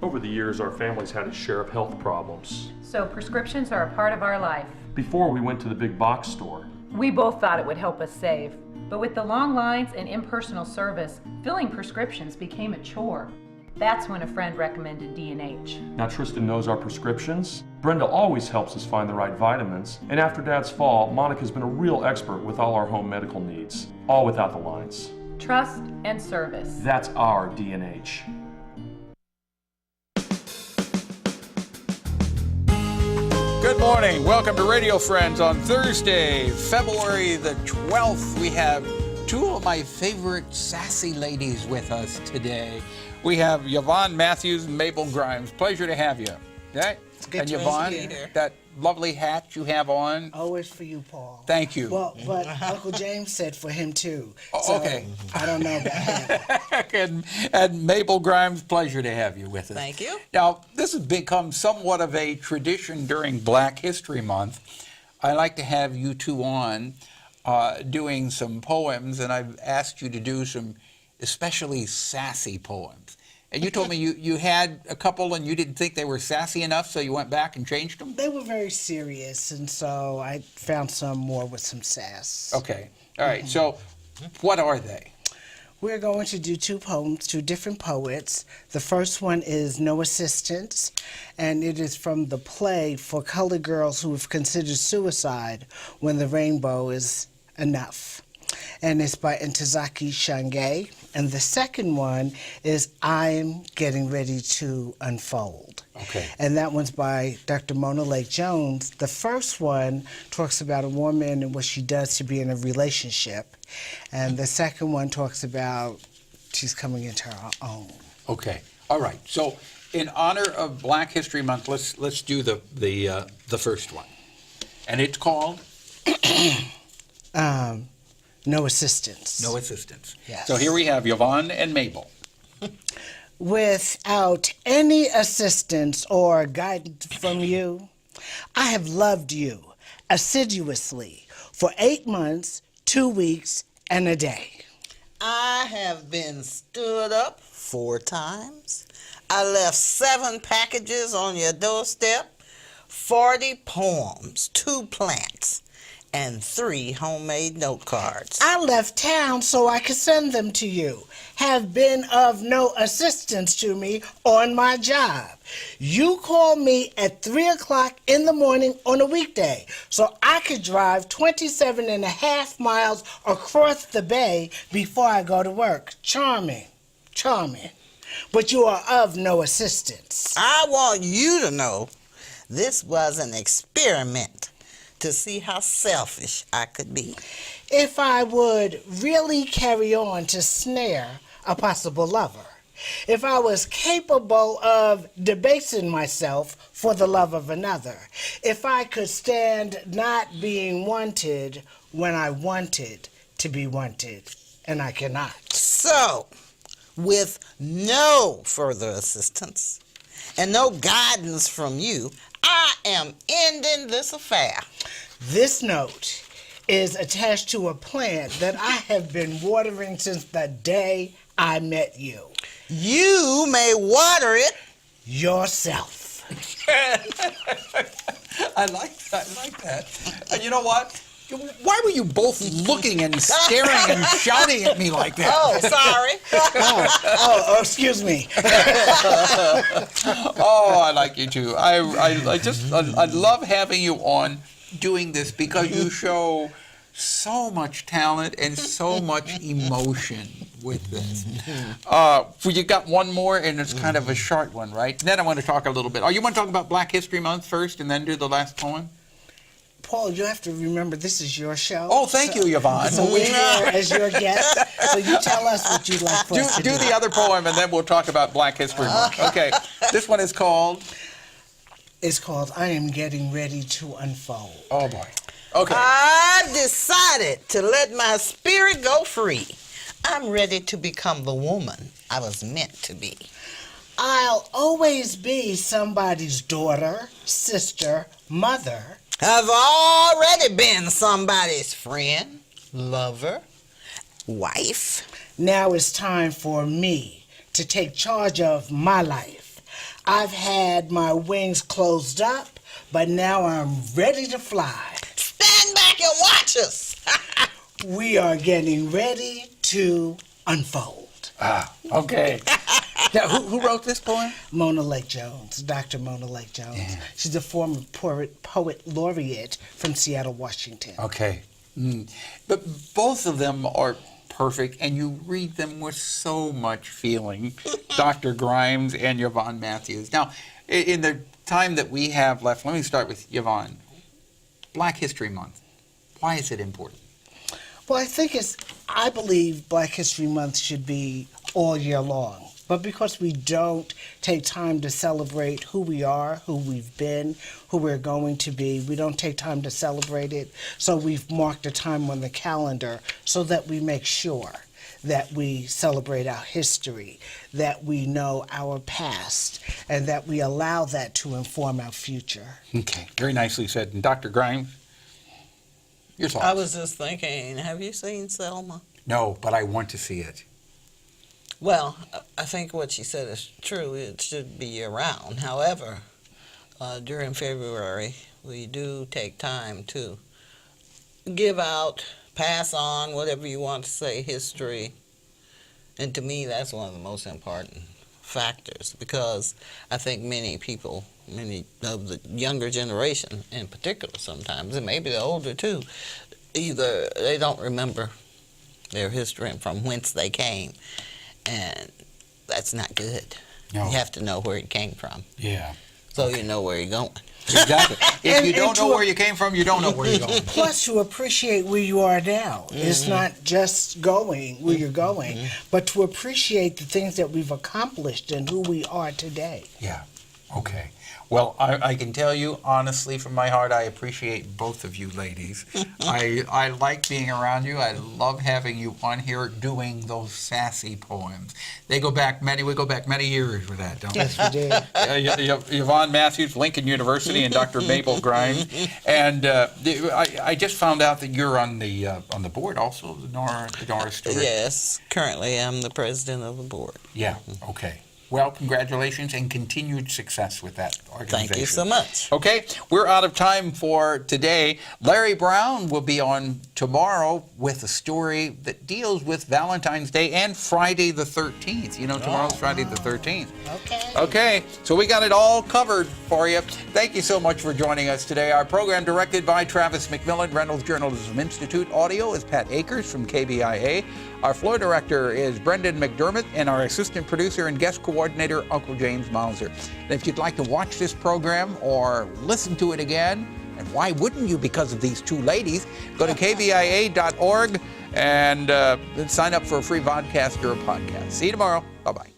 Over the years, our family's had its share of health problems. So prescriptions are a part of our life. Before we went to the big box store. We both thought it would help us save. But with the long lines and impersonal service, filling prescriptions became a chore. That's when a friend recommended D&H. Now Tristan knows our prescriptions. Brenda always helps us find the right vitamins. And after Dad's fall, Monica's been a real expert with all our home medical needs. All without the lines. Trust and service. That's our D&H. Good morning. Welcome to Radio Friends on Thursday, February the 12th. We have two of my favorite sassy ladies with us today. We have Yvonne Matthews and Mable Grimes. Pleasure to have you. Okay? Good and to Yvonne, be here. that lovely hat you have on. Always for you, Paul. Thank you. Well, but Uncle James said for him too. Oh, So okay. I don't know about him. and Mable Grimes, pleasure to have you with us. Thank you. Now, this has become somewhat of a tradition during Black History Month. I like to have you two on doing some poems, and I've asked you to do some especially sassy poems. And you told me you had a couple and you didn't think they were sassy enough, so you went back and changed them? They were very serious, and so I found some more with some sass. Okay. All right. So what are they? We're going to do two poems, two different poets. The first one is No Assistance, and it is from the play for colored girls who have considered suicide when the rainbow is enough. And it's by Ntozake Shange. And the second one is I'm Getting Ready to Unfold. Okay. And that one's by Dr. Mona Lake Jones. The first one talks about a woman and what she does to be in a relationship. And the second one talks about she's coming into her own. Okay. All right. So in honor of Black History Month, let's do the first one. And it's called No Assistance. No Assistance. Yes. So here we have Yvonne and Mable. Without any assistance or guidance from you, I have loved you assiduously for 8 months, 2 weeks, and a day. I have been stood up 4 times. I left 7 packages on your doorstep, 40 poems, 2 plants, and 3 homemade note cards. I left town so I could send them to you. Have been of no assistance to me on my job. You call me at 3 o'clock in the morning on a weekday so I could drive 27 and a half miles across the bay before I go to work. Charming, charming. But you are of no assistance. I want you to know this was an experiment to see how selfish I could be. If I would really carry on to snare a possible lover, if I was capable of debasing myself for the love of another, if I could stand not being wanted when I wanted to be wanted, and I cannot. So, with no further assistance and no guidance from you, I am ending this affair. This note is attached to a plant that I have been watering since the day I met you. You may water it Yourself. I like that. And you know what? Why were you both looking and staring and shouting at me like that? Oh, sorry. Oh, excuse me. Oh, I like you too. I love having you on doing this because you show so much talent and so much emotion with this. Well, you got one more, and it's kind of a short one, right? Then I want to talk a little bit. Oh, you want to talk about Black History Month first and then do the last poem? Paul, you have to remember this is your show. Oh, thank you, Yvonne. So we're here as your guest. So you tell us what you'd like for us to do. Do the other poem, and then we'll talk about Black History Month. Okay, this one is called? It's called I Am Getting Ready to Unfold. Oh, boy. Okay. I've decided to let my spirit go free. I'm ready to become the woman I was meant to be. I'll always be somebody's daughter, sister, mother. I've already been somebody's friend, lover, wife. Now it's time for me to take charge of my life. I've had my wings closed up, but now I'm ready to fly. Stand back and watch us. We are getting ready to unfold. Okay. Now, who wrote this poem? Mona Lake Jones, Dr. Mona Lake Jones. Yeah. She's a former poet laureate from Seattle, Washington. Okay. But both of them are perfect, and you read them with so much feeling, Dr. Grimes and Yvonne Matthews. Now, in the time that we have left, let me start with Yvonne. Black History Month. Why is it important? Well, I believe Black History Month should be all year long. But because we don't take time to celebrate who we are, who we've been, who we're going to be, we don't take time to celebrate it. So we've marked a time on the calendar so that we make sure that we celebrate our history, that we know our past, and that we allow that to inform our future. Okay, very nicely said. And Dr. Grimes, your thoughts? I was just thinking, have you seen Selma? No, but I want to see it. Well, I think what she said is true. It should be year-round. However, during February, we do take time to give out, pass on, whatever you want to say, history. And to me, that's one of the most important factors, because I think many people, many of the younger generation in particular sometimes, and maybe the older too, either they don't remember their history and from whence they came. And that's not good. No. You have to know where it came from, Yeah. so you know where you're going. Exactly. If you don't and know to where you came from, you don't know where you're going. Plus, to appreciate where you are now. It's not just going where you're going, but to appreciate the things that we've accomplished and who we are today. Yeah. Okay. Well, I can tell you honestly from my heart, I appreciate both of you ladies. I like being around you. I love having you on here doing those sassy poems. We go back many years with that, don't Yes, we did. Yvonne Matthews, Lincoln University, and Dr. Mable Grimes. And I just found out that you're on the board also, the Norris Stewart. Yes, currently I'm the president of the board. Yeah, okay. Well, congratulations and continued success with that organization. Thank you so much. Okay, we're out of time for today. Larry Brown will be on tomorrow with a story that deals with Valentine's Day and Friday the 13th. You know, tomorrow's Friday the 13th. Okay. Okay, so we got it all covered for you. Thank you so much for joining us today. Our program directed by Travis McMillan, Reynolds Journalism Institute. Audio is Pat Akers from KBIA. Our floor director is Brendan McDermott, and our assistant producer and guest coordinator, Uncle James Mauser. And if you'd like to watch this program or listen to it again, and why wouldn't you because of these two ladies, go to kbia.org and sign up for a free vodcast or a podcast. See you tomorrow. Bye-bye.